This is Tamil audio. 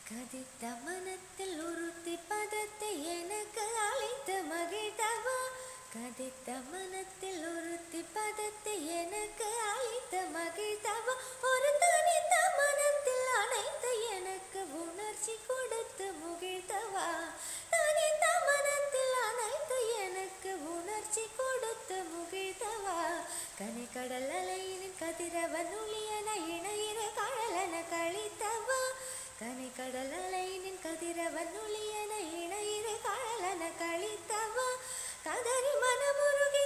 கதித்த மனத்தில் உறுத்தி பதத்தை எனக்கு அழைத்து மகிழ்ந்தவா. கதித்த மனத்தில் உறுத்தி பதத்தை எனக்கு அழைத்து மகிழ்ந்தவா. ஒரு தனித்த மனத்தில் அனைத்து எனக்கு உணர்ச்சி கொடுத்து முகிழ்ந்தவா. தனித்த மனத்தில் அனைத்து எனக்கு உணர்ச்சி கொடுத்து முகிழ்ந்தவா. கனை கடல் அலையின் கதிரவன் ஒளியன இணையிற கழலன கழித்தவா. கனை கடல் அலையின் கதிரவன் ஒளியன இணையிற கழலன கழித்தவா. கதறி மனமுருகி